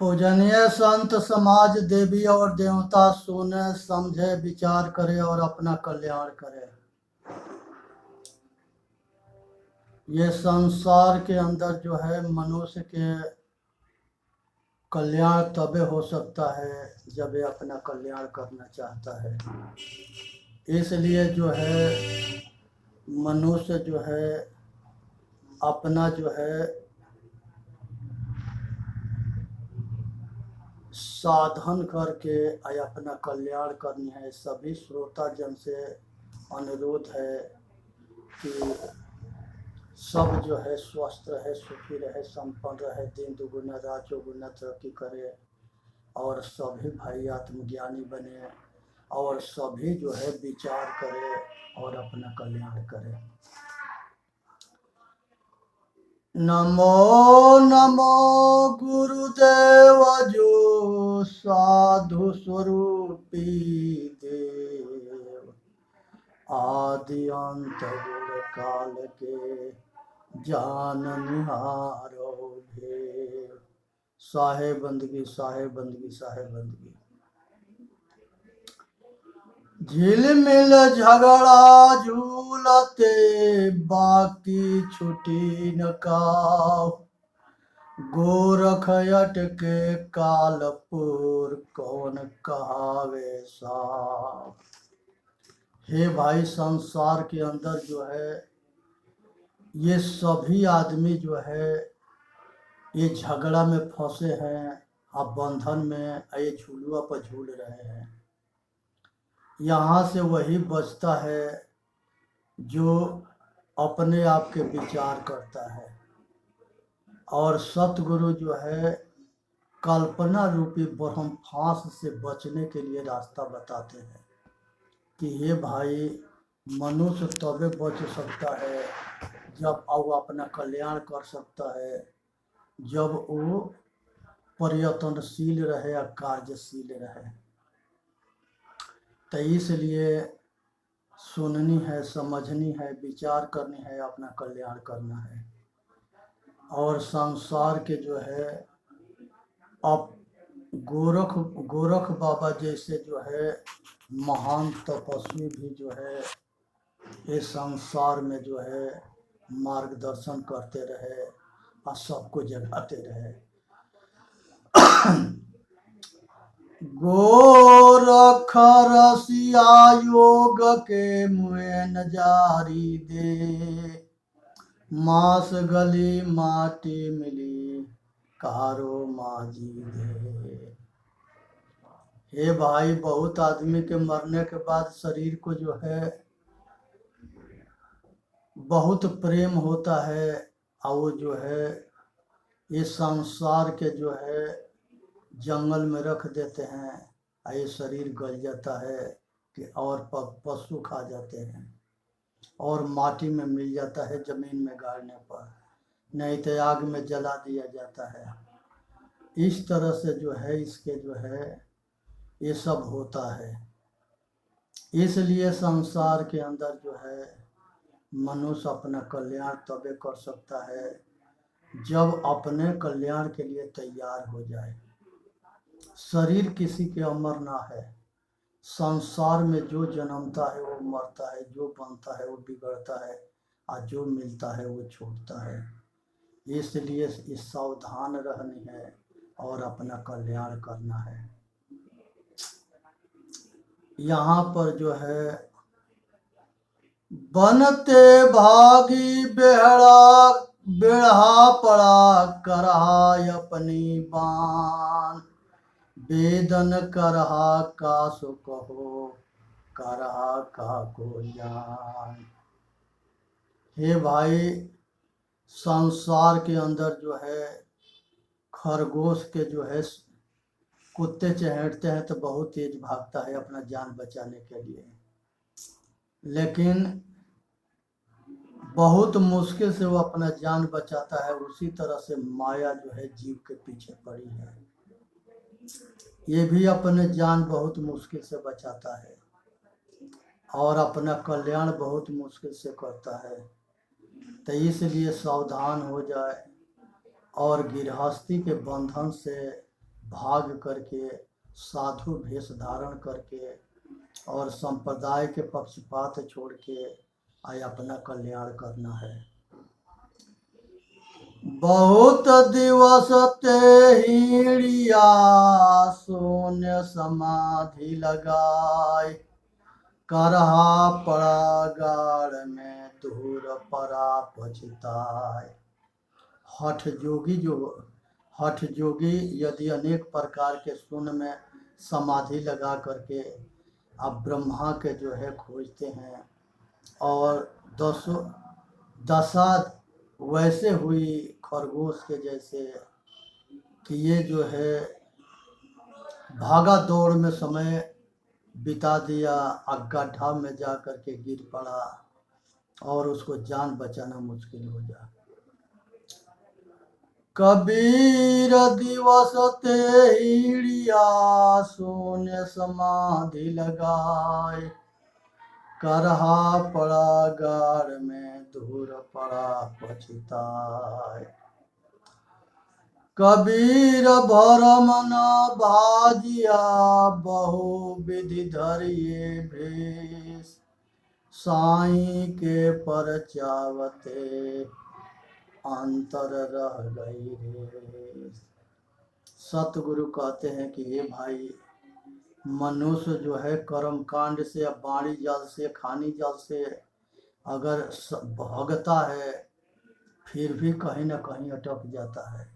पूजनीय संत समाज देवी और देवता सुने समझे विचार करे और अपना कल्याण करे। ये संसार के अंदर जो है मनुष्य के कल्याण तबे हो सकता है जब ये अपना कल्याण करना चाहता है। इसलिए जो है मनुष्य जो है अपना जो है साधन करके अपना कल्याण करनी है। सभी श्रोता जन से अनुरोध है कि सब जो है स्वस्थ रहे, सुखी रहे, संपन्न रहे, दिन दुगुना रात चौगुना तरक्की करे और सभी भाई आत्मज्ञानी बने और सभी जो है विचार करे और अपना कल्याण करे। नमो नमो गुरुदेव जो साधु स्वरूपी देव, आदि अंत गुण काल के जान निहारो भेव। साहे बंदगी, साहे बंदगी, साहे बंदगी। झिलमिल झगड़ा झूलते बाकी छुटी न काव, गोरख अटके कालपुर कौन कहावे साव। हे भाई, संसार के अंदर जो है ये सभी आदमी जो है ये झगड़ा में फंसे हैं, अब बंधन में ये झूलुआ पर झूल रहे हैं। यहाँ से वही बचता है जो अपने आप के विचार करता है और सतगुरु जो है कल्पना रूपी ब्रह्म फांस से बचने के लिए रास्ता बताते हैं कि ये भाई मनुष्य तबे बच सकता है जब वो अपना कल्याण कर सकता है, जब वो प्रयत्नशील रहे या कार्यशील रहे। तो इसलिए सुननी है, समझनी है, विचार करनी है, अपना कल्याण करना है। और संसार के जो है अब गोरख बाबा जैसे जो है महान तपस्वी भी जो है इस संसार में जो है मार्गदर्शन करते रहे और सबको जगाते रहे। गोरख रसिया योग के मुए न जारी दे, मांस गली माटी मिली कारो माजी दे। हे भाई, बहुत आदमी के मरने के बाद शरीर को जो है बहुत प्रेम होता है और वो जो है ये संसार के जो है जंगल में रख देते हैं और ये शरीर गल जाता है कि और पशु खा जाते हैं और माटी में मिल जाता है जमीन में गाड़ने पर, नहीं तो आग में जला दिया जाता है। इस तरह से जो है इसके जो है ये सब होता है। इसलिए संसार के अंदर जो है मनुष्य अपना कल्याण तबे कर सकता है जब अपने कल्याण के लिए तैयार हो जाए। शरीर किसी के अमर ना है, संसार में जो जन्मता है वो मरता है, जो बनता है वो बिगड़ता है और जो मिलता है वो छूटता है। इसलिए इस सावधान रहनी है और अपना कल्याण करना है। यहाँ पर जो है बनते भागी बेढ़ा पड़ा करहा अपनी बान, वेदन करहा का सो कहो करहा का को जान। हे भाई, संसार के अंदर जो है खरगोश के जो है कुत्ते चहेटते हैं तो बहुत तेज भागता है अपना जान बचाने के लिए, लेकिन बहुत मुश्किल से वो अपना जान बचाता है। उसी तरह से माया जो है जीव के पीछे पड़ी है, ये भी अपने जान बहुत मुश्किल से बचाता है और अपना कल्याण बहुत मुश्किल से करता है। तो इसलिए सावधान हो जाए और गृहस्थी के बंधन से भाग करके साधु वेश धारण करके और संप्रदाय के पक्षपात छोड़ के अपना कल्याण करना है। बहुत दिवस ते हीड़िया शून्य समाधि लगाए, करहा पड़ा गाड़ में दूर परा पछताए। हठ जोगी यदि अनेक प्रकार के शून्य में समाधि लगा करके अब ब्रह्मा के जो है खोजते हैं और दशा वैसे हुई खरगोश के जैसे कि ये जो है भागा दौड़ में समय बिता दिया, गड्ढा में जा कर के गिर पड़ा और उसको जान बचाना मुश्किल हो जा। कबीर दिवस ते हीड़िया शून्य समाधि लगाए, करहा पड़ा गाड़ में दूर पड़ा पछताए। कबीर भरम न भाजिया बहु विधि धरिए भेष, साईं के परचावते अंतर रह गई रे। सतगुरु कहते हैं कि ये भाई मनुष्य जो है कर्म कांड से, वाणी जल से, खानी जल से अगर भगता है फिर भी कहीं ना कहीं अटक जाता है।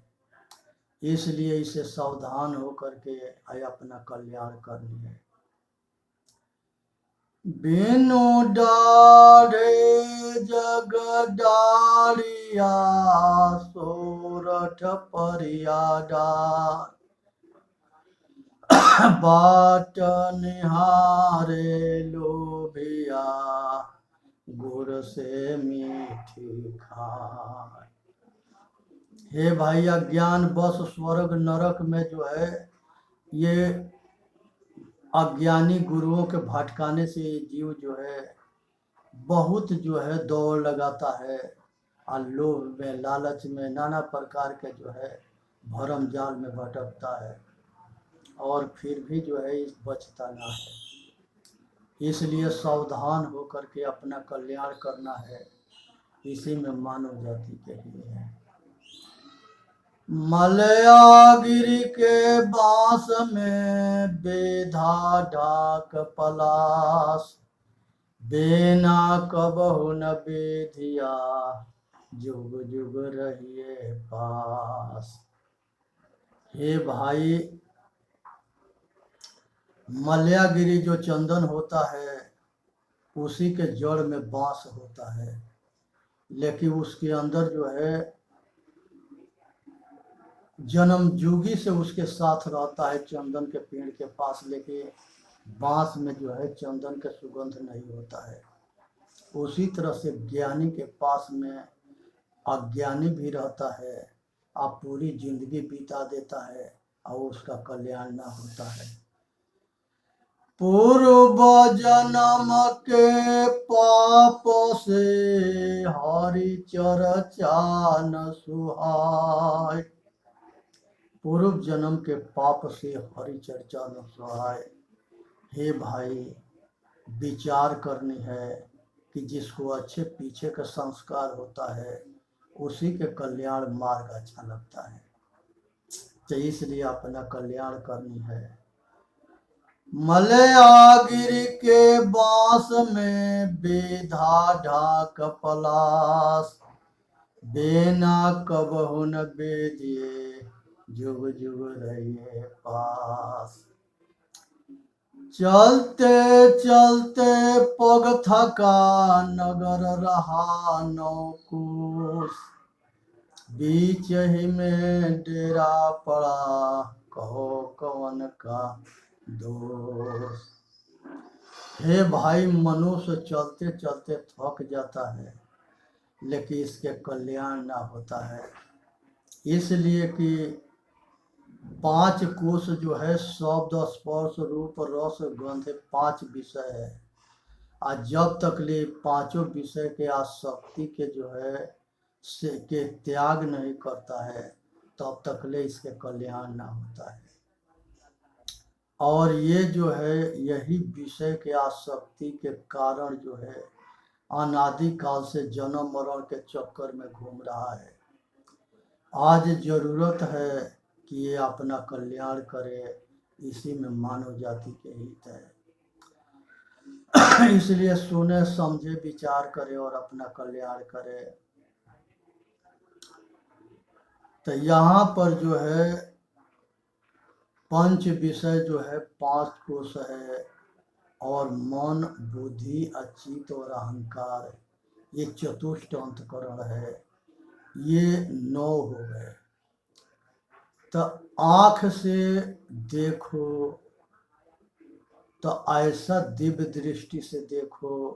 इसलिए इसे सावधान हो करके अपना कल्याण करनी है। बिनु डाढ़े जग डारिया सोरठ परिया डार, बाट निहारे लोभिया गुर से मीठी खाए। हे भाई अज्ञान बस स्वर्ग नरक में जो है ये अज्ञानी गुरुओं के भटकाने से जीव जो है बहुत जो है दौड़ लगाता है और लोभ में लालच में नाना प्रकार के जो है भरम जाल में भटकता है और फिर भी जो है बचता ना है। इसलिए सावधान होकर के अपना कल्याण करना है। इसी में मानव जाति के लिए है। मलयागिरी के बांस में बेधा ढाक पलास, बेना कबहु न बेधिया जुग जुग रहिए पास। हे भाई मलयागिरी जो चंदन होता है उसी के जड़ में बांस होता है, लेकिन उसके अंदर जो है जन्म जुगी से उसके साथ रहता है चंदन के पेड़ के पास, लेकिन बांस में जो है चंदन के सुगंध नहीं होता है। उसी तरह से ज्ञानी के पास में अज्ञानी भी रहता है, आप पूरी जिंदगी बिता देता है और उसका कल्याण ना होता है। पूर्व जन्म के पाप से हरि चर्चा न सुहाय, पूर्व जन्म के पाप से हरि चर्चा न सुहाय। हे भाई विचार करनी है कि जिसको अच्छे पीछे का संस्कार होता है उसी के कल्याण मार्ग अच्छा लगता है। तो इसलिए अपना कल्याण करनी है। मलयागिरी के बांस में बेधा ढाक पलास, बेना कबहु न बेदिए जुग जुग रहिए पास। चलते चलते पग थका नगर रहा नौकुश, बीच ही में डेरा पड़ा कहो कवन का दोष। हे भाई मनुष्य चलते चलते थक जाता है लेकिन इसके कल्याण ना होता है। इसलिए कि 5 कोश जो है शब्द स्पर्श रूप रस गंध 5 विषय है, और जब तक ले 5 विषय के आसक्ति के जो है से के त्याग नहीं करता है तब तक ले इसके कल्याण ना होता है। और ये जो है यही विषय के आसक्ति के कारण जो है अनादि काल से जन्म मरण के चक्कर में घूम रहा है। आज जरूरत है कि ये अपना कल्याण करे, इसी में मानव जाति के हित है। इसलिए सुने समझे विचार करे और अपना कल्याण करे। तो यहाँ पर जो है पंच विषय जो है 5 कोश है, और मन बुद्धि अचित और अहंकार ये चतुष्ट अंतकरण है, ये 9 हो गए। तो आँख से देखो तो ऐसा दिव्य दृष्टि से देखो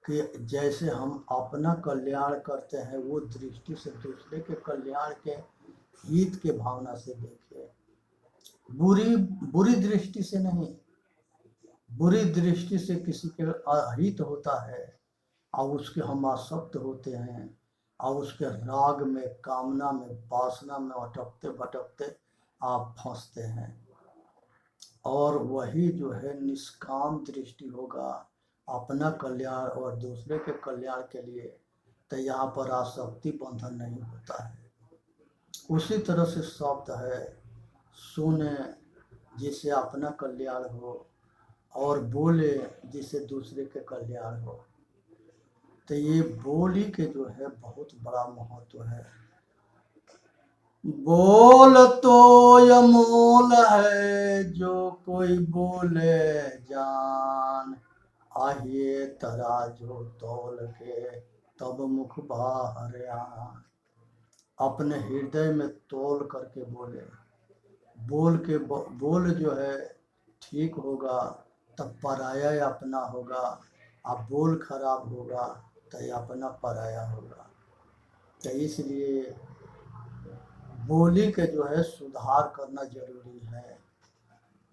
कि जैसे हम अपना कल्याण करते हैं, वो दृष्टि से दूसरे के कल्याण के हित के भावना से देखिए। बुरी दृष्टि से नहीं। बुरी दृष्टि से किसी के अहित होता है और उसके हम आसक्त होते हैं और उसके राग में, कामना में, वासना में अटकते भटकते आप फंसते हैं। और वही जो है निष्काम दृष्टि होगा अपना कल्याण और दूसरे के कल्याण के लिए, तो यहाँ पर आसक्ति बंधन नहीं होता है। उसी तरह से शब्द है सुने जिससे अपना कल्याण हो और बोले जिससे दूसरे के कल्याण हो। तो ये बोली के जो है बहुत बड़ा महत्व है। बोल तो अमोल है जो कोई बोले जान, आइए तराजो तौल के तब मुख बाहर आन। अपने हृदय में तौल करके बोले। बोल जो है ठीक होगा तब पराया अपना होगा, अब बोल खराब होगा तो अपना पराया होगा। तो इसलिए बोली के जो है सुधार करना जरूरी है।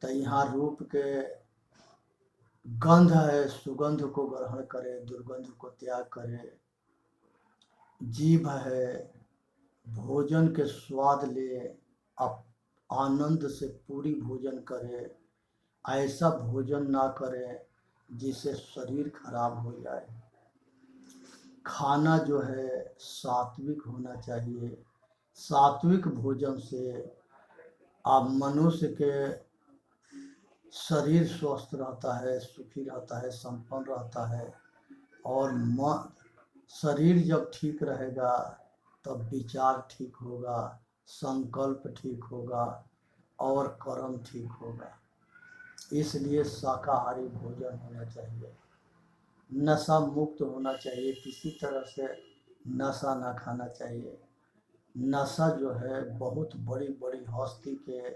तो यहाँ रूप के गंध है, सुगंध को ग्रहण करे, दुर्गंध को त्याग करे। जीभ है, भोजन के स्वाद ले, अब आनंद से पूरी भोजन करे। ऐसा भोजन ना करे जिससे शरीर खराब हो जाए। खाना जो है सात्विक होना चाहिए। सात्विक भोजन से आप मनुष्य के शरीर स्वस्थ रहता है, सुखी रहता है, संपन्न रहता है। और शरीर जब ठीक रहेगा तब विचार ठीक होगा, संकल्प ठीक होगा और कर्म ठीक होगा। इसलिए शाकाहारी भोजन होना चाहिए। नशा मुक्त होना चाहिए, किसी तरह से नशा ना खाना चाहिए। नशा जो है बहुत बड़ी बड़ी हस्ती के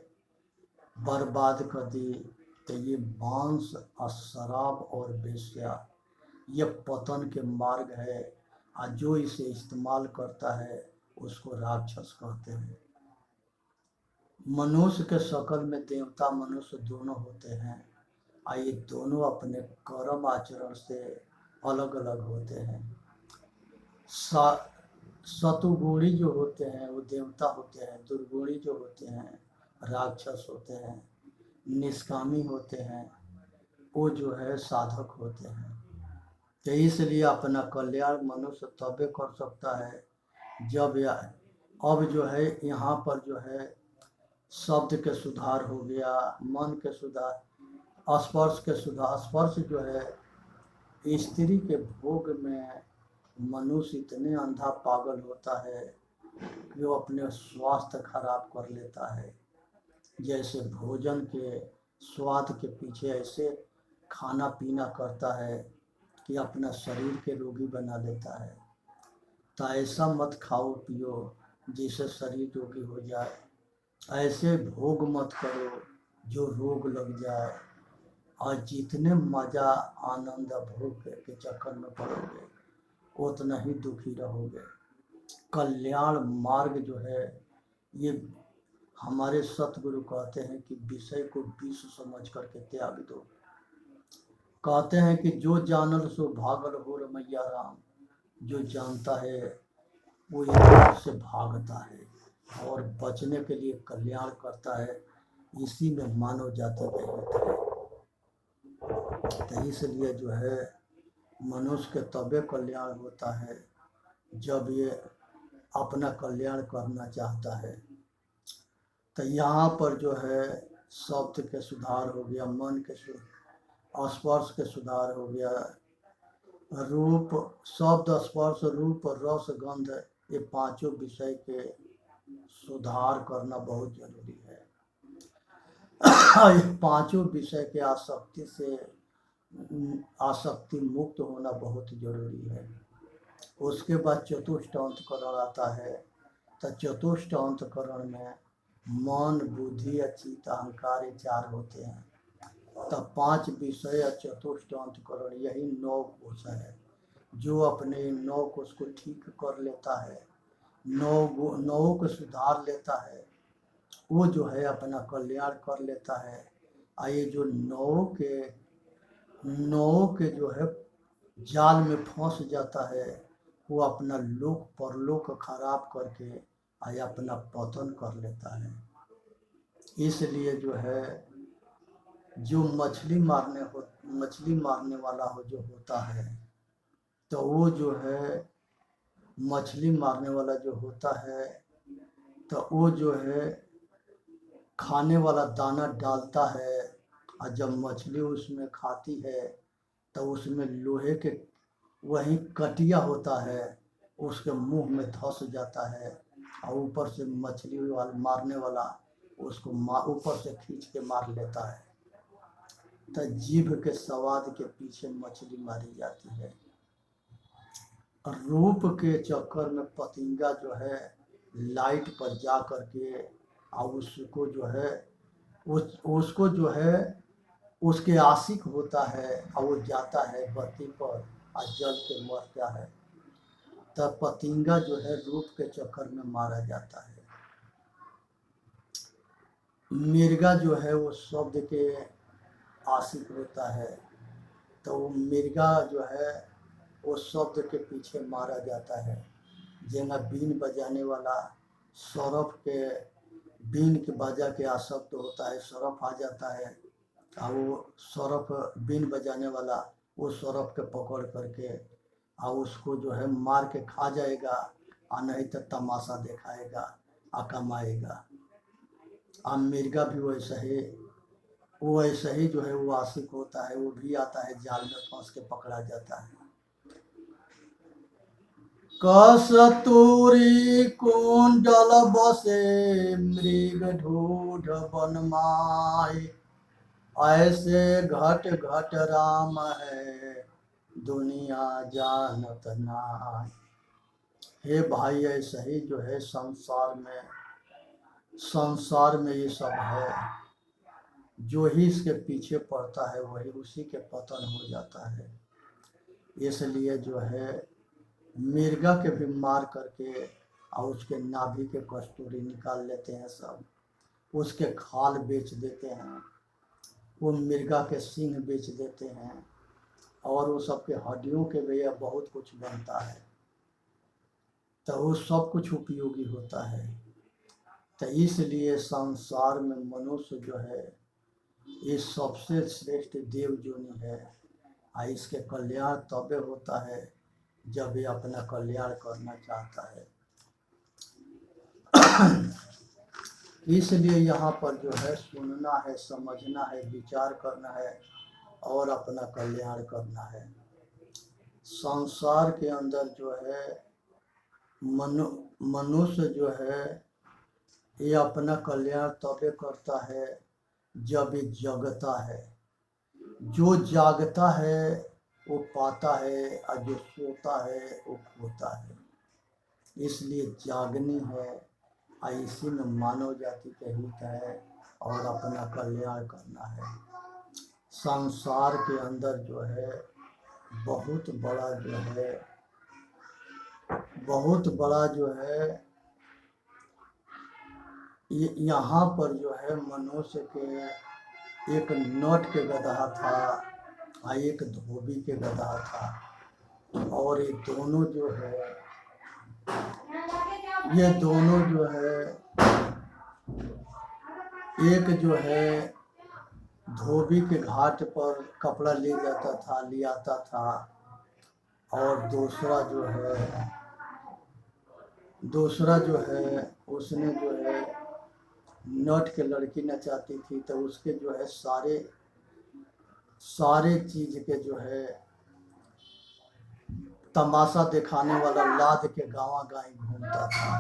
बर्बाद कर दी। तो ये मांस, शराब और वेश्या ये पतन के मार्ग है, और जो इसे इस्तेमाल करता है उसको राक्षस कहते हैं। मनुष्य के शकल में देवता मनुष्य दोनों होते हैं, और ये दोनों अपने कर्म आचरण से अलग अलग होते हैं। सतुगुणी जो होते हैं वो देवता होते हैं, दुर्गुणी जो होते हैं राक्षस होते हैं, निष्कामी होते हैं वो जो है साधक होते हैं। तो इसलिए अपना कल्याण मनुष्य तबे कर सकता है जब अब जो है यहाँ पर जो है शब्द के सुधार हो गया, मन के सुधार, स्पर्श के सुधार। स्पर्श जो है स्त्री के भोग में मनुष्य इतने अंधा पागल होता है कि वो अपने स्वास्थ्य खराब कर लेता है। जैसे भोजन के स्वाद के पीछे ऐसे खाना पीना करता है कि अपना शरीर के रोगी बना लेता है। तो ऐसा मत खाओ पियो जिससे शरीर रोगी हो जाए। ऐसे भोग मत करो जो रोग लग जाए। और जितने मजा आनंद भोग के चक्कर में पड़ोगे उतना ही दुखी रहोगे। कल्याण मार्ग जो है ये हमारे सतगुरु कहते हैं कि विषय को विष समझ करके त्याग दो। कहते हैं कि जो जानल सो भागल हो रमैया राम, जो जानता है वो एक से भागता है और बचने के लिए कल्याण करता है। इसी में मानव जाति का हित है। तो इसलिए जो है मनुष्य के तबे कल्याण होता है जब ये अपना कल्याण करना चाहता है। तो यहाँ पर जो है शब्द के सुधार हो गया, मन के स्पर्श के सुधार हो गया, रूप शब्द स्पर्श रूप रस गंध ये पांचों विषय के सुधार करना बहुत जरूरी है। ये पांचों विषय के आसक्ति मुक्त होना बहुत जरूरी है। उसके बाद चतुष्ट अंतकरण आता है। तो चतुष्ट अंतकरण में मन बुद्धि चित्त अहंकार चार होते हैं। तब पांच विषय चतुष्ट अंतकरण यही 9 कोश है। जो अपने 9 कोश को ठीक कर लेता है, 9 को सुधार लेता है, वो जो है अपना कल्याण कर लेता है। ये जो 9 के जो है जाल में फंस जाता है, वो अपना लोक परलोक खराब करके अपना पतन कर लेता है। इसलिए जो है जो मछली मारने वाला जो होता है, तो वो जो है मछली मारने वाला जो होता है, तो वो जो है खाने वाला दाना डालता है, और जब मछली उसमें खाती है तो उसमें लोहे के वही कटिया होता है, उसके मुंह में धंस जाता है, और ऊपर से मछली मारने वाला उसको ऊपर से खींच के मार लेता है। तो जीभ के स्वाद के पीछे मछली मारी जाती है। रूप के चक्कर में पतंगा जो है लाइट पर जा करके और उसको जो है उसको जो है उसके आशिक होता है, और वो जाता है बत्ती पर और जल के मरता है। तब पतंगा जो है रूप के चक्कर में मारा जाता है। मिर्गा जो है वो शब्द के आशिक होता है, तो वो मिर्गा जो है वो शब्द के पीछे मारा जाता है। जेना बीन बजाने वाला सरफ के बीन के बजा के आसक्त होता है, सरफ आ जाता है, और वो सरफ बीन बजाने वाला वो सरफ के पकड़ करके और उसको जो है मार के खा जाएगा, और नहीं तो तमाशा दिखाएगा और कमाएगा। और मिर्गा भी वैसा ही जो है वो आशिक होता है, वो भी आता है, जाल में फंस के पकड़ा जाता है। कस्तूरी कुंडल बसे मृग ढूढ़ बनमाय, ऐसे घट घट राम है दुनिया जानत नाय। हे भाई, ऐसा ही जो है संसार में ये सब है। जो ही इसके पीछे पड़ता है वही उसी के पतन हो जाता है। इसलिए जो है मिर्गा के भी मार करके और उसके नाभि के कस्तूरी निकाल लेते हैं सब, उसके खाल बेच देते हैं, वो मिर्गा के सींग बेच देते हैं, और वो सबके हड्डियों के भी बहुत कुछ बनता है। तो वो सब कुछ उपयोगी होता है। तो इसलिए संसार में मनुष्य जो है ये सबसे श्रेष्ठ देव जोनी है, और इसके कल्याण तबे होता है जब ये अपना कल्याण करना चाहता है। इसलिए यहाँ पर जो है सुनना है, समझना है, विचार करना है और अपना कल्याण करना है। संसार के अंदर जो है मनुष्य जो है ये अपना कल्याण तबे करता है जब ये जगता है। जो जागता है वो पाता है, और जो सोता है वो खोता है। इसलिए जागनी है, और इसी में मानव जाति के हित है और अपना कल्याण करना है। संसार के अंदर जो है बहुत बड़ा जो है यहाँ पर जो है मनुष्य के एक नट के गधा था और एक धोबी के गधा था, और ये दोनों जो है एक जो है धोबी के घाट पर कपड़ा ले जाता था, ले आता था, और दूसरा जो है उसने जो है नट के लड़की नचाती थी, तो उसके जो है सारे चीज के जो है तमाशा दिखाने वाला लाद के गाँव गाई घूमता था।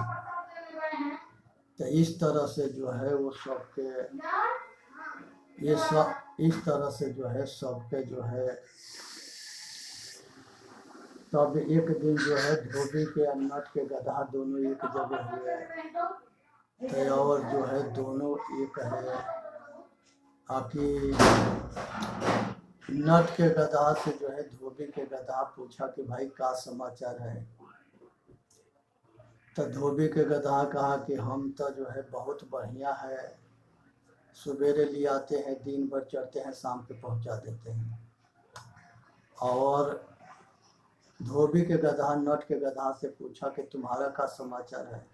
तो इस तरह से जो है वो सबके इस तरह से जो है सबके जो है तब एक दिन जो है धोबी के और नट के गधा दोनों एक जगह हुए थे, और जो है दोनों एक है आकि नट के गधा से जो है धोबी के गधा पूछा कि भाई क्या समाचार है। तो धोबी के गधा कहा कि हम तो जो है बहुत बढ़िया है, सवेरे ले आते हैं, दिन भर चढ़ते हैं, शाम पे पहुंचा देते हैं। और धोबी के गधा नट के गधा से पूछा कि तुम्हारा क्या समाचार है।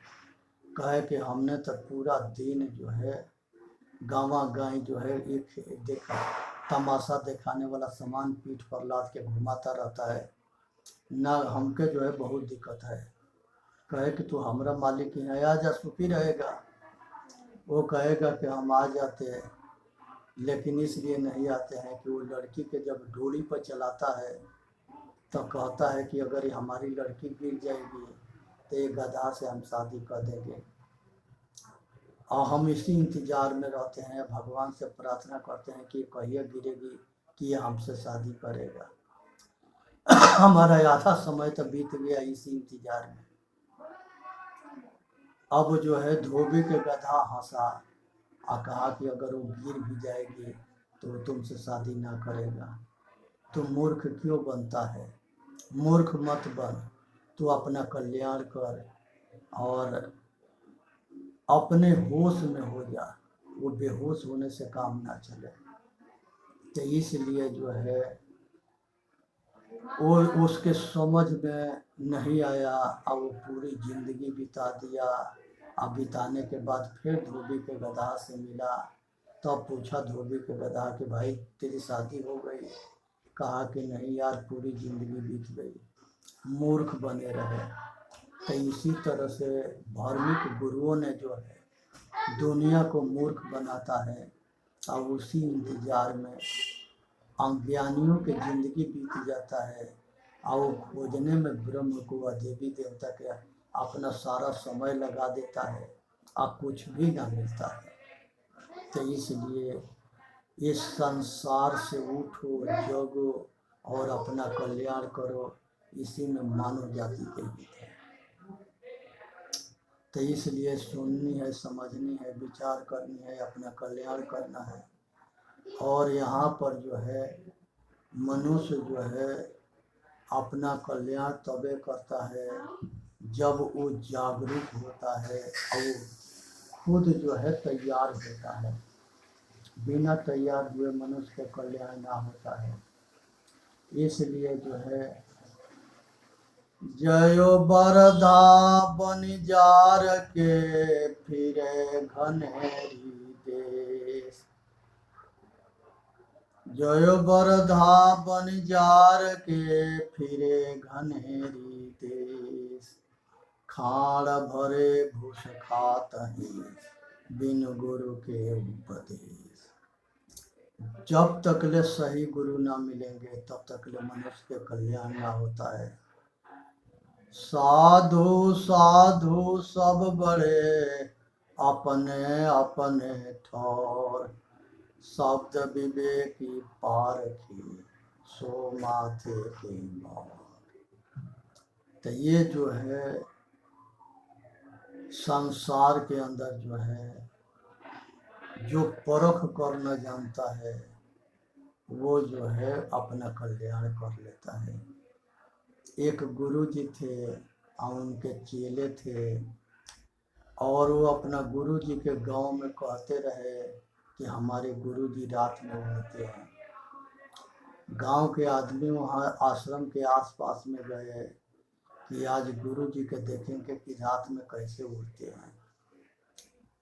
कहे कि हमने तो पूरा दिन जो है गाँव गाय जो है एक देखा तमाशा दिखाने वाला सामान पीठ पर लाद के घुमाता रहता है ना, हमके जो है बहुत दिक्कत है। कहे कि तू हमारा मालिक ही है, आ जा, सुखी रहेगा। वो कहेगा कि हम आ जाते हैं, लेकिन इसलिए नहीं आते हैं कि वो लड़की के जब डोली पर चलाता है तो कहता है कि अगर हमारी लड़की गिर जाएगी तो ये गधा से हम शादी कर देंगे, और हम इसी इंतजार में रहते हैं, भगवान से प्रार्थना करते हैं कि कहिए गिरेगी कि ये हमसे शादी करेगा। हमारा आधा समय तो बीत गया इसी इंतजार में। अब जो है धोबी के गधा हंसा और कहा कि अगर वो गिर भी जाएगी तो तुमसे शादी ना करेगा। तू मूर्ख क्यों बनता है, मूर्ख मत बन, तू अपना कल्याण कर और अपने होश में हो जा, वो बेहोश होने से काम ना चले। तो इसलिए जो है वो उसके समझ में नहीं आया और वो पूरी जिंदगी बिता दिया। अब बिताने के बाद फिर धोबी के गधा से मिला, तब तो पूछा धोबी के गधा कि भाई तेरी शादी हो गई। कहा कि नहीं यार, पूरी जिंदगी बीत गई, मूर्ख बने रहे। तो इसी तरह से धार्मिक गुरुओं ने जो है दुनिया को मूर्ख बनाता है, और उसी इंतजार में अज्ञानियों की जिंदगी बीत जाता है, और वो खोजने में ब्रह्म को व देवी देवता के अपना सारा समय लगा देता है और कुछ भी ना मिलता है। तो इसलिए इस संसार से उठो, जगो और अपना कल्याण करो, इसी में मानव जाति के हित है। तो इसलिए सुननी है, समझनी है, विचार करनी है, अपना कल्याण करना है। और यहाँ पर जो है मनुष्य जो है अपना कल्याण तबे करता है जब वो जागरूक होता है और वो खुद जो है तैयार होता है। बिना तैयार हुए मनुष्य का कल्याण ना होता है। इसलिए जो है जयो बरधा बनिजार के फिरे घनेरी देश, जयो बरधा बनिजार के फिरे घनेरी देश, खाड़ भरे भूष खात ही बिन गुरु के उपदेश। जब तक ले सही गुरु ना मिलेंगे तब तक ले मनुष्य के कल्याण ना होता है। साधु साधु सब बड़े अपने अपने ठौर, शब्द विवेकी पारखी सो माथे की मौत। तो ये जो है संसार के अंदर जो है जो परख कर न जानता है वो जो है अपना कल्याण कर लेता है। एक गुरु जी थे और उनके चेले थे, और वो अपना गुरु जी के गांव में कहते रहे कि हमारे गुरु जी रात में उड़ते हैं। गांव के आदमी वहाँ आश्रम के आसपास में गए कि आज गुरु जी के देखेंगे कि रात में कैसे उड़ते हैं।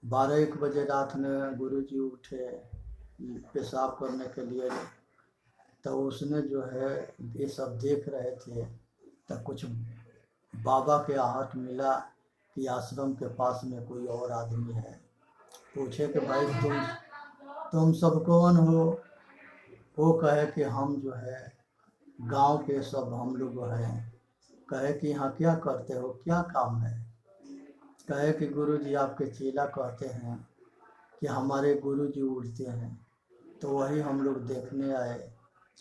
12-1 बजे रात में गुरुजी उठे पेशाब करने के लिए, तो उसने जो है ये सब देख रहे थे, तो कुछ बाबा के आहट मिला कि आश्रम के पास में कोई और आदमी है। पूछे कि भाई तुम सब कौन हो? वो कहे कि हम जो है गांव के सब हम लोग हैं। कहे कि यहाँ क्या करते हो, क्या काम है? कहे कि गुरुजी आपके चेला कहते हैं कि हमारे गुरुजी उड़ते हैं, तो वही हम लोग देखने आए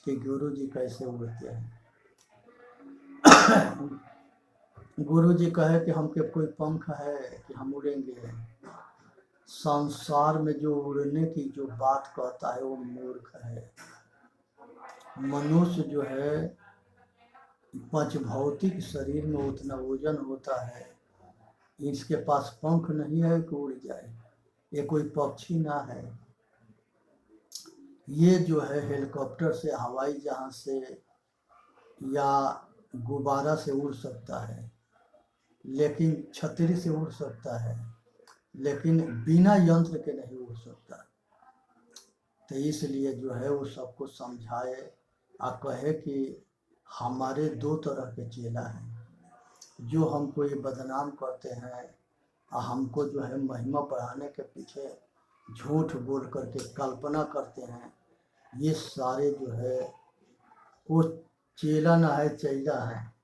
कि गुरुजी कैसे उड़ते हैं। गुरुजी कहे कि हमके कोई पंख है कि हम उड़ेंगे? संसार में जो उड़ने की जो बात कहता है वो मूर्ख है। मनुष्य जो है पंच भौतिक शरीर में उतना वजन होता है, इसके पास पंख नहीं है कि उड़ जाए, ये कोई पक्षी ना है। ये जो है हेलीकॉप्टर से, हवाई जहाज से या गुब्बारा से उड़ सकता है, लेकिन छतरी से उड़ सकता है, लेकिन बिना यंत्र के नहीं उड़ सकता। तो इसलिए जो है वो सबको समझाए और कहे कि हमारे 2 तरह के चेला हैं, जो हमको ये बदनाम करते हैं और हमको जो है महिमा बढ़ाने के पीछे झूठ बोल करके कल्पना करते हैं। ये सारे जो है वो चेला ना है, चेला है।